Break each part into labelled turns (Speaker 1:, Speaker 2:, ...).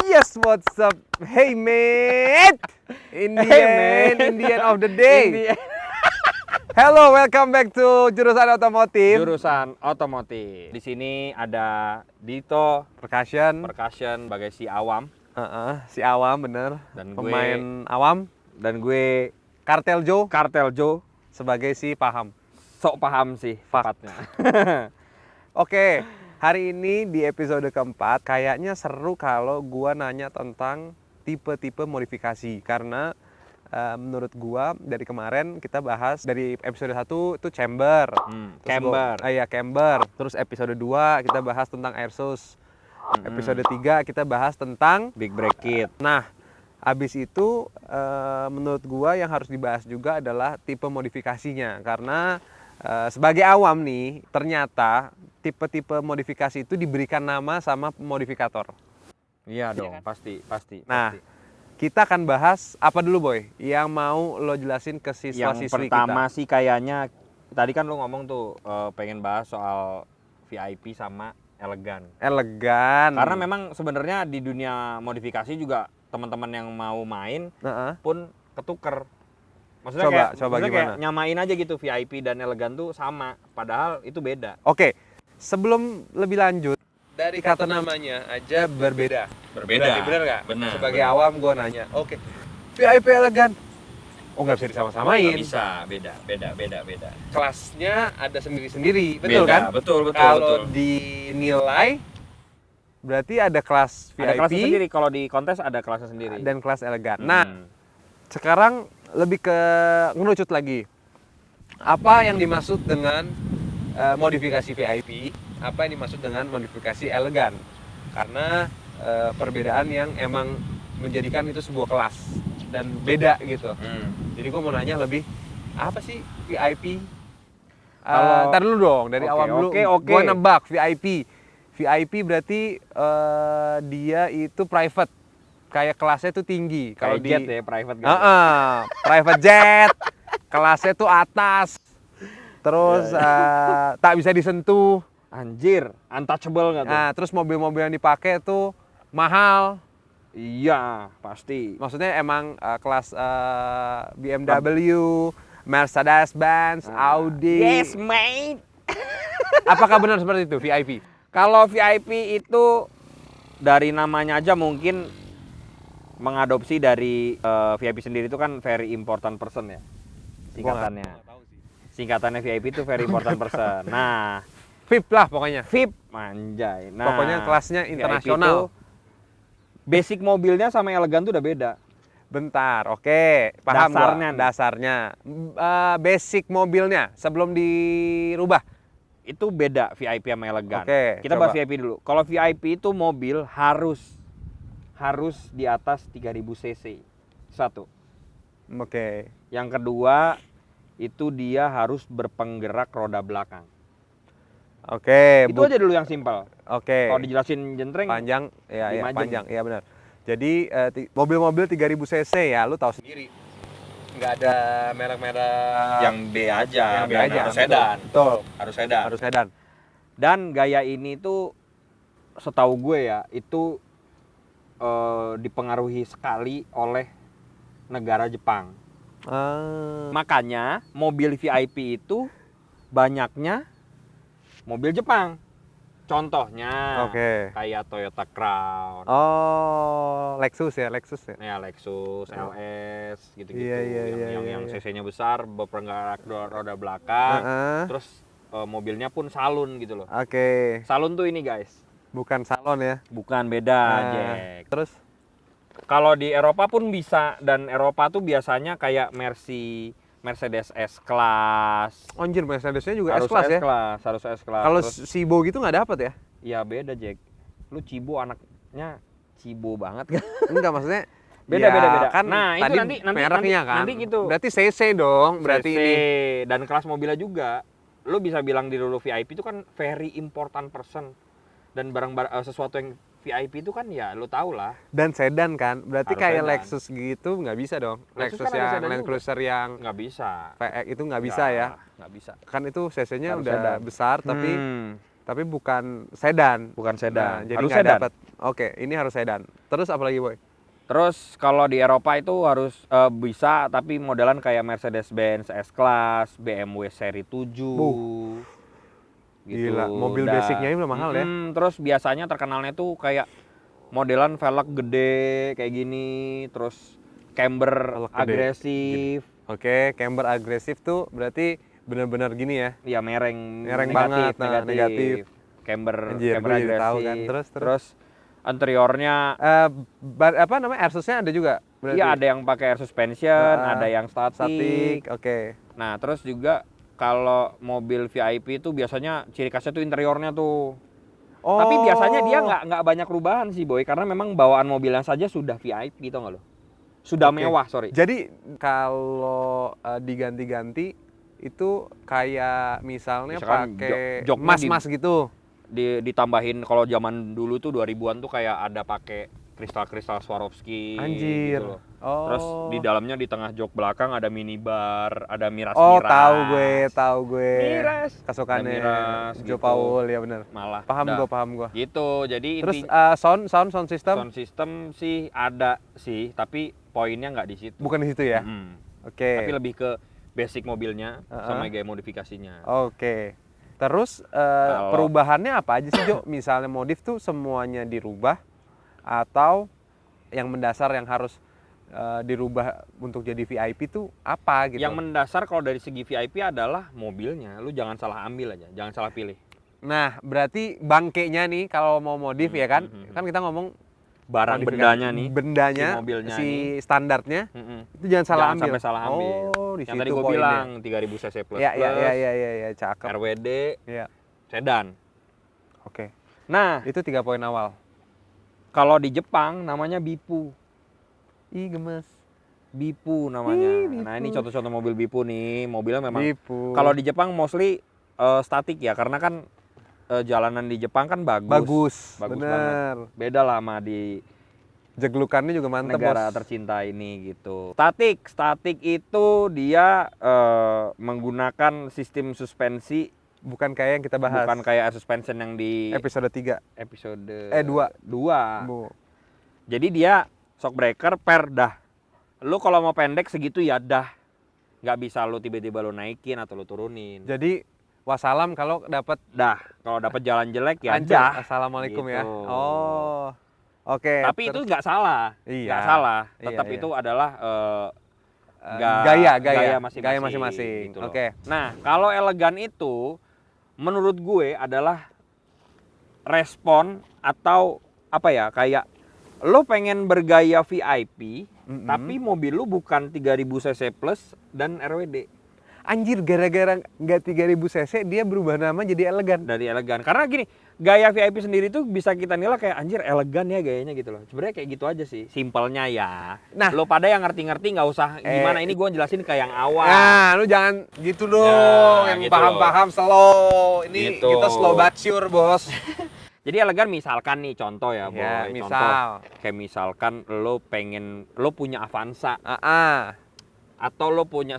Speaker 1: Yes, what's up? Hey mate! In the end of the day. Hello, welcome back to Jurusan Otomotif.
Speaker 2: Jurusan Otomotif. Di sini ada Dito
Speaker 1: Percussion.
Speaker 2: sebagai si awam
Speaker 1: Si awam bener.
Speaker 2: Dan
Speaker 1: pemain awam.
Speaker 2: dan gue
Speaker 1: Kartel Joe
Speaker 2: sebagai
Speaker 1: si paham.
Speaker 2: sok paham sih tepatnya.
Speaker 1: Oke, hari ini di episode keempat kayaknya seru kalau gua nanya tentang tipe-tipe modifikasi karena menurut gua dari kemarin kita bahas dari episode 1 itu camber. Camber. Terus episode 2 kita bahas tentang airsource. Episode 3 kita bahas tentang
Speaker 2: Big Brake Kit.
Speaker 1: Nah, habis itu menurut gua yang harus dibahas juga adalah tipe modifikasinya karena sebagai awam nih, ternyata tipe-tipe modifikasi itu diberikan nama sama modifikator.
Speaker 2: Iya dong, pasti.
Speaker 1: Nah, kita akan bahas apa dulu Boy? Yang mau lo jelasin ke siswa-siswi kita.
Speaker 2: Yang pertama sih kayaknya, tadi kan lo ngomong tuh pengen bahas soal VIP sama elegan.
Speaker 1: Karena
Speaker 2: memang sebenarnya di dunia modifikasi juga teman-teman yang mau main pun ketuker. Maksudnya kayak nyamain aja gitu, VIP dan elegan tuh sama, padahal itu beda.
Speaker 1: Oke, sebelum lebih lanjut, dari kata namanya aja berbeda.
Speaker 2: Berbeda.
Speaker 1: Bener nggak?
Speaker 2: Benar.
Speaker 1: Sebagai awam gue nanya, oke, VIP elegan, oh nggak bisa disama-samain.
Speaker 2: Nggak bisa, beda.
Speaker 1: Kelasnya ada sendiri-sendiri, betul kan?
Speaker 2: Betul.
Speaker 1: Kalau dinilai, berarti ada kelas VIP.
Speaker 2: Ada kelasnya sendiri, kalau di kontes ada kelasnya sendiri.
Speaker 1: Dan kelas elegan. Nah, sekarang lebih ke ngerucut lagi. Apa yang dimaksud dengan modifikasi VIP? Apa yang dimaksud dengan modifikasi elegan? Karena perbedaan yang emang menjadikan itu sebuah kelas dan beda gitu. Jadi gue mau nanya lebih, apa sih VIP? Ntar dulu dong, dari awam dulu. Gue nebak VIP. VIP berarti dia itu private. Kayak kelasnya tuh tinggi.
Speaker 2: Kalau di jet ya, private jet.
Speaker 1: Private jet. Kelasnya tuh atas. Terus tak bisa disentuh.
Speaker 2: Anjir, untouchable nggak tuh?
Speaker 1: Nah, terus mobil-mobil yang dipakai tuh mahal.
Speaker 2: Iya, pasti.
Speaker 1: Maksudnya emang kelas BMW, Mercedes-Benz, Audi.
Speaker 2: Yes, mate.
Speaker 1: Apakah benar seperti itu VIP?
Speaker 2: Kalau VIP itu dari namanya aja mungkin mengadopsi dari VIP sendiri itu kan very important person ya, singkatannya. Singkatannya VIP itu very important person. Nah,
Speaker 1: VIP lah pokoknya.
Speaker 2: VIP, manjay. Nah,
Speaker 1: pokoknya kelasnya internasional.
Speaker 2: Basic mobilnya sama elegan tuh udah beda.
Speaker 1: Bentar, oke, paham dasarnya. Basic mobilnya sebelum dirubah
Speaker 2: itu beda VIP sama elegan.
Speaker 1: Oke,
Speaker 2: kita bahas VIP dulu. Kalau VIP itu mobil harus di atas 3000 cc. Satu.
Speaker 1: Oke.
Speaker 2: Yang kedua, itu dia harus berpenggerak roda belakang.
Speaker 1: Oke.
Speaker 2: Itu aja dulu yang simpel.
Speaker 1: Oke.
Speaker 2: Kalau dijelasin jentreng
Speaker 1: panjang, ya panjang, iya benar. Jadi mobil-mobil 3000 cc ya, lu tahu sendiri. Nggak ada merek-merek
Speaker 2: yang B aja.
Speaker 1: Yang B aja.
Speaker 2: Harus sedan.
Speaker 1: Betul.
Speaker 2: Harus sedan. Dan gaya ini tuh setahu gue ya, itu dipengaruhi sekali oleh negara Jepang. Makanya mobil VIP itu banyaknya mobil Jepang. Contohnya kayak Toyota Crown.
Speaker 1: Lexus ya.
Speaker 2: Ya, Lexus, LS gitu-gitu. Yang cc-nya besar, berpenggerak roda belakang. Terus mobilnya pun salon gitu loh. Salon tuh ini guys.
Speaker 1: Bukan salon ya?
Speaker 2: Bukan, beda, Jack.
Speaker 1: Terus?
Speaker 2: Kalau di Eropa pun bisa, dan Eropa tuh biasanya kayak Mercedes S-Class.
Speaker 1: Anjir, Mercedesnya juga S-Class ya?
Speaker 2: Harus S-Class.
Speaker 1: Kalau Cibo gitu nggak dapet ya?
Speaker 2: Iya beda, Jack. Lu Cibo anaknya Cibo banget kan?
Speaker 1: Enggak, maksudnya
Speaker 2: beda.
Speaker 1: Kan
Speaker 2: nah, itu nanti
Speaker 1: mereknya kan?
Speaker 2: Nanti gitu.
Speaker 1: Berarti CC dong, berarti
Speaker 2: CC,
Speaker 1: ini.
Speaker 2: dan kelas mobilnya juga. Lu bisa bilang di dulu VIP itu kan very important person. Dan barang-barang sesuatu yang VIP itu kan ya lu tau lah.
Speaker 1: Dan sedan kan, berarti
Speaker 2: harus
Speaker 1: kayak
Speaker 2: sedan.
Speaker 1: Lexus gitu nggak bisa dong. Lexus
Speaker 2: kan
Speaker 1: yang Land Cruiser yang
Speaker 2: nggak bisa.
Speaker 1: VX itu nggak bisa ya.
Speaker 2: Nggak bisa.
Speaker 1: Kan itu cc-nya
Speaker 2: Harus
Speaker 1: udah
Speaker 2: sedan.
Speaker 1: besar tapi Tapi bukan sedan.
Speaker 2: bukan
Speaker 1: Nah,
Speaker 2: sedan.
Speaker 1: jadi
Speaker 2: Harus
Speaker 1: nggak
Speaker 2: sedan.
Speaker 1: dapat. Oke, ini harus sedan. Terus apa lagi, Boy?
Speaker 2: Terus kalau di Eropa itu harus bisa tapi modelan kayak Mercedes-Benz S-Class, BMW seri 7. Gitu.
Speaker 1: Gila, mobil basicnya ini udah mahal ya.
Speaker 2: Terus biasanya terkenalnya tuh kayak modelan velg gede kayak gini, terus camber
Speaker 1: Velg gede.
Speaker 2: agresif.
Speaker 1: Oke, camber agresif tuh berarti benar-benar gini ya.
Speaker 2: Ya mereng
Speaker 1: Mereng
Speaker 2: negatif,
Speaker 1: banget, nah, negatif.
Speaker 2: Camber
Speaker 1: Anjir,
Speaker 2: camber
Speaker 1: gue jadi
Speaker 2: agresif.
Speaker 1: tahu kan. Terus?
Speaker 2: Interiornya
Speaker 1: Apa namanya? Air susnya ada juga berarti.
Speaker 2: iya ada yang pakai air suspension, ada yang
Speaker 1: statik.
Speaker 2: static.
Speaker 1: Oke.
Speaker 2: Nah, terus juga kalau mobil VIP itu biasanya ciri khasnya tuh interiornya tuh.
Speaker 1: Oh.
Speaker 2: Tapi biasanya dia nggak banyak perubahan sih, Boy, karena memang bawaan mobilnya saja sudah VIP, tau nggak lo? Sudah
Speaker 1: Oke.
Speaker 2: mewah, sorry.
Speaker 1: Jadi kalau diganti-ganti itu kayak misalnya
Speaker 2: Misalkan
Speaker 1: pakai
Speaker 2: joknya
Speaker 1: mas-mas gitu.
Speaker 2: Ditambahin kalau zaman dulu tuh 2000-an tuh kayak ada pakai kristal-kristal Swarovski
Speaker 1: Anjir.
Speaker 2: gitu loh.
Speaker 1: Oh.
Speaker 2: Terus di dalamnya di tengah jok belakang ada minibar, ada miras-miras.
Speaker 1: Oh, tahu gue.
Speaker 2: Miras.
Speaker 1: Kesukaannya
Speaker 2: Ada miras,
Speaker 1: Joe
Speaker 2: gitu.
Speaker 1: Paul, ya benar.
Speaker 2: Malah
Speaker 1: Paham
Speaker 2: dah.
Speaker 1: gue.
Speaker 2: Gitu. Jadi
Speaker 1: Terus
Speaker 2: intinya
Speaker 1: sound system
Speaker 2: sound system sih ada sih, tapi poinnya nggak di situ.
Speaker 1: bukan di situ ya. Oke.
Speaker 2: Tapi lebih ke basic mobilnya
Speaker 1: Uh-uh.
Speaker 2: sama gaya modifikasinya.
Speaker 1: Oke. Terus
Speaker 2: Kalau-
Speaker 1: perubahannya apa aja sih, Jo? Misalnya modif tuh semuanya dirubah atau yang mendasar yang harus dirubah untuk jadi VIP tuh apa gitu?
Speaker 2: Yang mendasar kalau dari segi VIP adalah mobilnya. Lu jangan salah ambil aja, jangan salah pilih.
Speaker 1: Nah, berarti bangkainya nih kalau mau modif ya kan? Kan kita ngomong
Speaker 2: Barang
Speaker 1: modifikasi
Speaker 2: bendanya nih,
Speaker 1: bendanya,
Speaker 2: si mobilnya
Speaker 1: si
Speaker 2: nih.
Speaker 1: standarnya
Speaker 2: Mm-mm.
Speaker 1: itu jangan salah
Speaker 2: Jangan
Speaker 1: ambil.
Speaker 2: sampai salah ambil.
Speaker 1: Oh, di
Speaker 2: Yang
Speaker 1: situ
Speaker 2: tadi gue
Speaker 1: poinnya.
Speaker 2: bilang 3000 cc plus
Speaker 1: Ya, cakep.
Speaker 2: RWD,
Speaker 1: Ya.
Speaker 2: sedan.
Speaker 1: Oke.
Speaker 2: Nah,
Speaker 1: Itu 3 poin awal.
Speaker 2: kalau di Jepang namanya Bipu.
Speaker 1: Ih, gemes.
Speaker 2: Bipu namanya.
Speaker 1: Bipu.
Speaker 2: Nah, ini contoh-contoh mobil Bipu nih. Mobilnya memang
Speaker 1: Bipu.
Speaker 2: kalau di Jepang mostly statik ya, karena kan jalanan di Jepang kan bagus.
Speaker 1: bagus
Speaker 2: bener.
Speaker 1: bener.
Speaker 2: Beda lah sama di
Speaker 1: Jeglukannya juga mantep,
Speaker 2: negara
Speaker 1: Bos.
Speaker 2: tercinta ini gitu. Statik itu dia menggunakan sistem suspensi,
Speaker 1: Bukan kayak yang kita bahas
Speaker 2: bukan kayak air suspension yang di
Speaker 1: episode 3.
Speaker 2: episode
Speaker 1: 2.
Speaker 2: 2.
Speaker 1: Bu.
Speaker 2: Jadi dia shock breaker per dah. Lu kalau mau pendek segitu ya dah. Nggak bisa lu tiba-tiba lu naikin atau lu turunin.
Speaker 1: Jadi wassalam kalau dapat
Speaker 2: Dah, kalau dapat jalan jelek ya
Speaker 1: hancur.
Speaker 2: dah.
Speaker 1: Assalamualaikum ya.
Speaker 2: Gitu.
Speaker 1: Oh. Oke.
Speaker 2: Tapi itu nggak salah.
Speaker 1: Iya.
Speaker 2: Nggak salah.
Speaker 1: Iya,
Speaker 2: Tetap
Speaker 1: iya.
Speaker 2: itu adalah
Speaker 1: gaya
Speaker 2: masing-masing.
Speaker 1: masing-masing.
Speaker 2: Gitu loh.
Speaker 1: Oke.
Speaker 2: Nah, kalau elegan itu menurut gue adalah respon atau apa ya, kayak lo pengen bergaya VIP, tapi mobil lu bukan 3000 cc plus dan RWD.
Speaker 1: Anjir, gara-gara nggak 3000 cc dia berubah nama jadi elegan.
Speaker 2: Dari elegan. Karena gini, gaya VIP sendiri tuh bisa kita nilai kayak anjir elegan ya gayanya gitu loh. Sebenarnya kayak gitu aja sih, simpelnya ya.
Speaker 1: Nah,
Speaker 2: lo pada yang ngerti-ngerti nggak usah gimana, ini gue jelasin ke yang awal.
Speaker 1: Nah, lu jangan gitu dong, yang
Speaker 2: gitu
Speaker 1: paham-paham slow. Ini
Speaker 2: Gitu.
Speaker 1: kita slow but sure, Bos.
Speaker 2: Jadi elegan misalkan nih contoh ya, Boy.
Speaker 1: Ya,
Speaker 2: Contoh,
Speaker 1: misal.
Speaker 2: kayak misalkan lo punya Avanza atau lo punya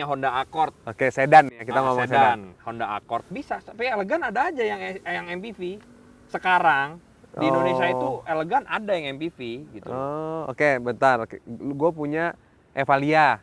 Speaker 2: Honda Accord.
Speaker 1: Oke, sedan ya, kita ngomong sedan.
Speaker 2: Honda Accord bisa, tapi elegan ada aja yang MPV. Sekarang di Indonesia itu elegan ada yang MPV gitu.
Speaker 1: Oh, oke, bentar. Gue punya Evalia.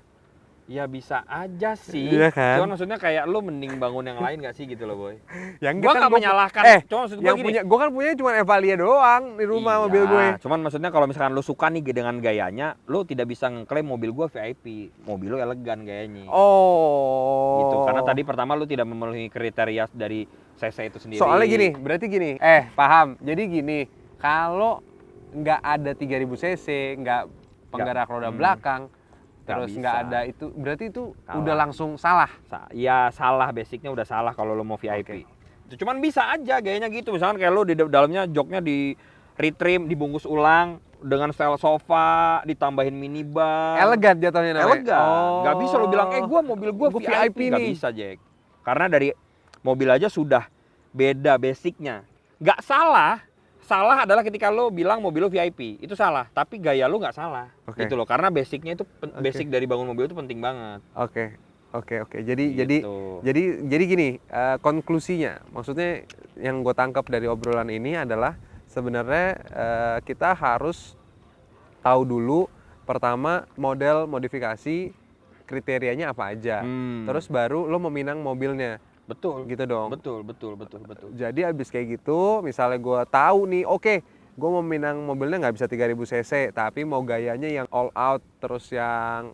Speaker 2: Ya bisa aja sih.
Speaker 1: Iya kan?
Speaker 2: Cuman maksudnya kayak lo mending bangun yang lain gak sih gitu loh, Boy.
Speaker 1: Yang
Speaker 2: Gua nggak menyalahkan. Cuma maksud gua
Speaker 1: yang
Speaker 2: gini.
Speaker 1: punya, gue kan punya cuma Evalia doang di rumah
Speaker 2: Iya,
Speaker 1: mobil gue.
Speaker 2: Cuman maksudnya kalau misalkan lo suka nih dengan gayanya, lo tidak bisa ngeklaim mobil gua VIP. Mobil lo elegan gayanya.
Speaker 1: Oh.
Speaker 2: Gitu. Karena tadi pertama lo tidak memenuhi kriteria dari CC itu sendiri.
Speaker 1: Soalnya gini, berarti gini. Paham. Jadi gini, kalau nggak ada 3000 cc, nggak penggerak roda belakang, terus
Speaker 2: bisa.
Speaker 1: nggak ada itu, berarti itu
Speaker 2: Salah.
Speaker 1: udah langsung salah.
Speaker 2: Ya salah, basicnya udah salah kalau lo mau
Speaker 1: Oke.
Speaker 2: VIP. Itu cuman bisa aja gayanya gitu. Misalkan kayak lo di dalamnya joknya di retrim, dibungkus ulang dengan style sofa, ditambahin minibar.
Speaker 1: Elegan jatuhnya namanya.
Speaker 2: Elegan. Nggak bisa lo bilang, mobil gua
Speaker 1: Gua
Speaker 2: VIP. Nggak
Speaker 1: nih.
Speaker 2: bisa, Jack. Karena dari mobil aja sudah beda basicnya. Nggak salah. Salah adalah ketika lo bilang mobil lo VIP. Itu salah. Tapi gaya lo nggak salah.
Speaker 1: Oke.
Speaker 2: Gitu loh. Karena basicnya itu, basic dari bangun mobil itu penting banget.
Speaker 1: Oke. Oke.
Speaker 2: Gitu.
Speaker 1: Jadi gini, konklusinya, maksudnya yang gue tangkap dari obrolan ini adalah sebenarnya kita harus tahu dulu pertama model modifikasi kriterianya apa aja. Terus baru lo meminang mobilnya.
Speaker 2: Betul.
Speaker 1: Gitu dong.
Speaker 2: Betul.
Speaker 1: Jadi abis kayak gitu, misalnya gue tahu nih, oke, gue mau minang mobilnya nggak bisa 3000 cc, tapi mau gayanya yang all out, terus yang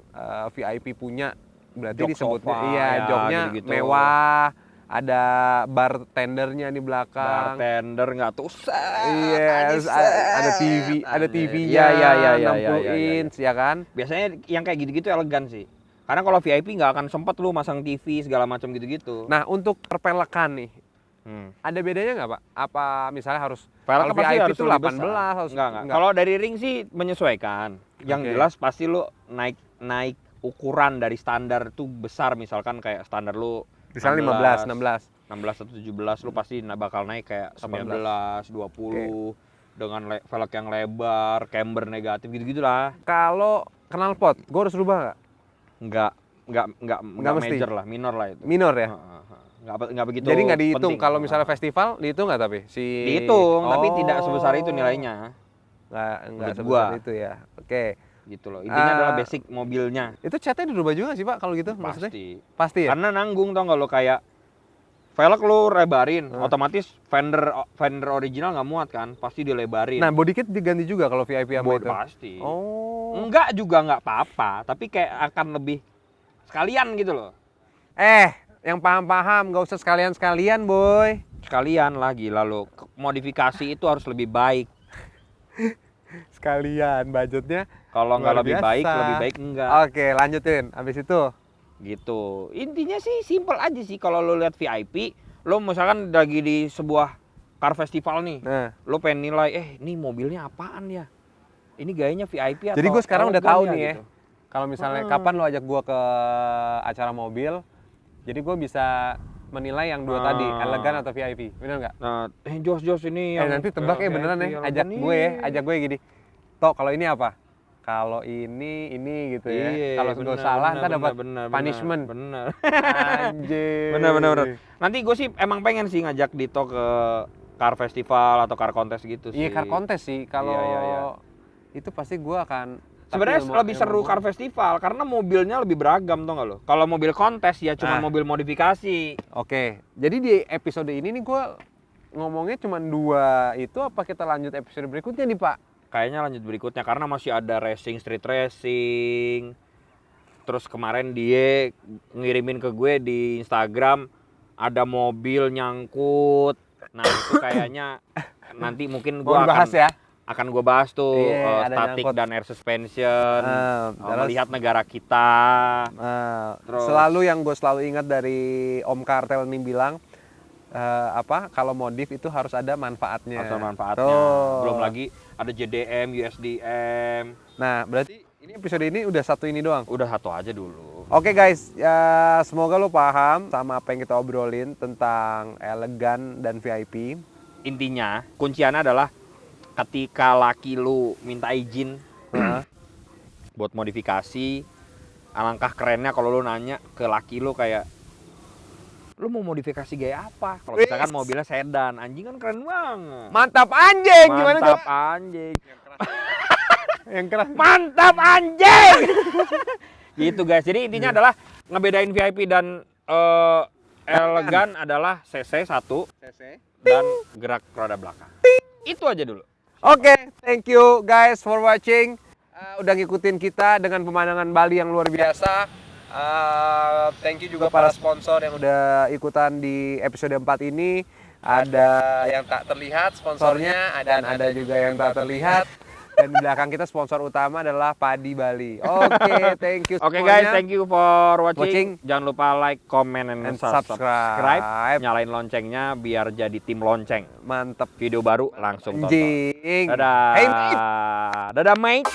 Speaker 1: VIP punya, berarti
Speaker 2: Jok
Speaker 1: disebutnya
Speaker 2: sofa,
Speaker 1: iya,
Speaker 2: ya,
Speaker 1: joknya
Speaker 2: gitu-gitu.
Speaker 1: mewah, ada bartendernya di belakang.
Speaker 2: Bartender nggak tuh.
Speaker 1: Iya, ada TV-nya,
Speaker 2: Iya.
Speaker 1: 60 inch, ya kan?
Speaker 2: Biasanya yang kayak gitu-gitu elegan sih. Karena kalau VIP nggak akan sempet lu masang TV segala macam gitu-gitu.
Speaker 1: Nah, untuk perpelekan nih, ada bedanya nggak, Pak? Apa misalnya harus
Speaker 2: Velgnya
Speaker 1: kalau
Speaker 2: pasti
Speaker 1: VIP
Speaker 2: harus
Speaker 1: itu
Speaker 2: lebih
Speaker 1: 18
Speaker 2: besar.
Speaker 1: harus
Speaker 2: Enggak. Kalau dari ring sih menyesuaikan. Yang
Speaker 1: Oke.
Speaker 2: jelas pasti lu naik ukuran dari standar tuh besar, misalkan kayak standar lu
Speaker 1: misalnya 16.
Speaker 2: 16 atau 17 lu pasti bakal naik kayak 19, 20 dengan velg yang lebar, camber negatif gitu-gitulah.
Speaker 1: Kalau knalpot, gue harus rubah nggak?
Speaker 2: Nggak
Speaker 1: mesti.
Speaker 2: major lah, minor lah itu.
Speaker 1: Minor ya?
Speaker 2: Nggak begitu.
Speaker 1: Jadi nggak dihitung
Speaker 2: penting.
Speaker 1: kalau misalnya festival dihitung nggak tapi
Speaker 2: Dihitung, tapi tidak sebesar itu nilainya.
Speaker 1: Nggak
Speaker 2: Menurut
Speaker 1: sebesar
Speaker 2: gua.
Speaker 1: itu ya. Oke.
Speaker 2: Gitu loh. Intinya adalah basic mobilnya.
Speaker 1: Itu catnya dirubah juga sih Pak kalau gitu maksudnya?
Speaker 2: Pasti
Speaker 1: ya?
Speaker 2: Karena nanggung, tau nggak lo, kayak velg lu lebarin, otomatis fender original nggak muat kan, pasti dilebarin.
Speaker 1: Nah, body kit diganti juga kalau VIP sama itu?
Speaker 2: Pasti.
Speaker 1: Oh.
Speaker 2: Enggak juga nggak apa-apa, tapi kayak akan lebih sekalian gitu loh.
Speaker 1: Yang paham-paham, nggak usah sekalian-sekalian, boy.
Speaker 2: Sekalian lah, gila lo. Modifikasi itu harus lebih baik.
Speaker 1: Sekalian, budgetnya.
Speaker 2: Kalau nggak
Speaker 1: luar
Speaker 2: lebih
Speaker 1: biasa.
Speaker 2: baik enggak.
Speaker 1: Oke, lanjutin. Habis itu?
Speaker 2: Gitu. Intinya sih simple aja sih. Kalau lo lihat VIP, lo misalkan lagi di sebuah car festival nih,
Speaker 1: Nah.
Speaker 2: lo pengen nilai, ini mobilnya apaan ya? Ini gayanya VIP atau
Speaker 1: Jadi gue sekarang udah
Speaker 2: elegan
Speaker 1: tahu
Speaker 2: ya,
Speaker 1: nih ya.
Speaker 2: gitu.
Speaker 1: Kalau misalnya kapan lo ajak gue ke acara mobil, jadi gue bisa menilai yang dua tadi, elegan atau VIP, bener nggak?
Speaker 2: Nah, Jos ini yang
Speaker 1: Nanti tebak ya beneran ya, ajak gue gini. Tok, kalau ini apa? Kalau ini gitu ya.
Speaker 2: Iya,
Speaker 1: Kalau gue salah, ntar dapat punishment.
Speaker 2: Bener.
Speaker 1: Anjir.
Speaker 2: Bener. Nanti gue sih emang pengen sih ngajak Dito ke car festival atau car contest gitu sih.
Speaker 1: Iya, car contest sih. Kalau
Speaker 2: Iya.
Speaker 1: itu pasti gue akan.
Speaker 2: Sebenarnya lebih seru car festival karena mobilnya lebih beragam, tau nggak lo? Kalau mobil kontes ya cuma mobil modifikasi.
Speaker 1: Oke, jadi di episode ini nih gue ngomongnya cuma 2 itu, apa kita lanjut episode berikutnya nih Pak?
Speaker 2: Kayaknya lanjut berikutnya karena masih ada street racing. Terus kemarin dia ngirimin ke gue di Instagram ada mobil nyangkut. Nah itu kayaknya nanti mungkin gue akan gue bahas tuh static dan air suspension, melihat negara kita.
Speaker 1: Terus selalu yang gue selalu ingat dari Om Kartel nih bilang, kalau modif itu harus ada manfaatnya.
Speaker 2: Belum lagi ada JDM, USDM.
Speaker 1: Nah, berarti ini episode ini udah satu ini doang?
Speaker 2: Udah satu aja dulu.
Speaker 1: Oke guys, ya semoga lo paham sama apa yang kita obrolin tentang elegan dan VIP.
Speaker 2: Intinya, kunciannya adalah ketika laki lu minta izin buat modifikasi, alangkah kerennya kalau lu nanya ke laki lu kayak, lu mau modifikasi gaya apa? Kalau misalkan mobilnya sedan, anjing kan keren banget.
Speaker 1: Mantap anjing, gimana tuh?
Speaker 2: Mantap anjing.
Speaker 1: Yang keras.
Speaker 2: Mantap anjing. Gitu guys. Jadi intinya adalah ngebedain VIP dan elegan adalah CC 1 dan gerak roda belakang. Itu aja dulu.
Speaker 1: Oke, thank you guys for watching. Udah ngikutin kita dengan pemandangan Bali yang luar biasa. Thank you juga para sponsor yang udah ikutan di episode 4 ini. Ada yang tak terlihat sponsornya, dan ada juga yang tak terlihat. Dan di belakang kita sponsor utama adalah Padi Bali. Oke, thank you
Speaker 2: Oke
Speaker 1: semuanya.
Speaker 2: guys, thank you for watching. Jangan lupa like, comment, and
Speaker 1: subscribe.
Speaker 2: Nyalain loncengnya biar jadi tim lonceng.
Speaker 1: Mantep.
Speaker 2: Video baru langsung tonton.
Speaker 1: Anjing.
Speaker 2: Dadah.
Speaker 1: Hey, mate.
Speaker 2: Dadah, mate.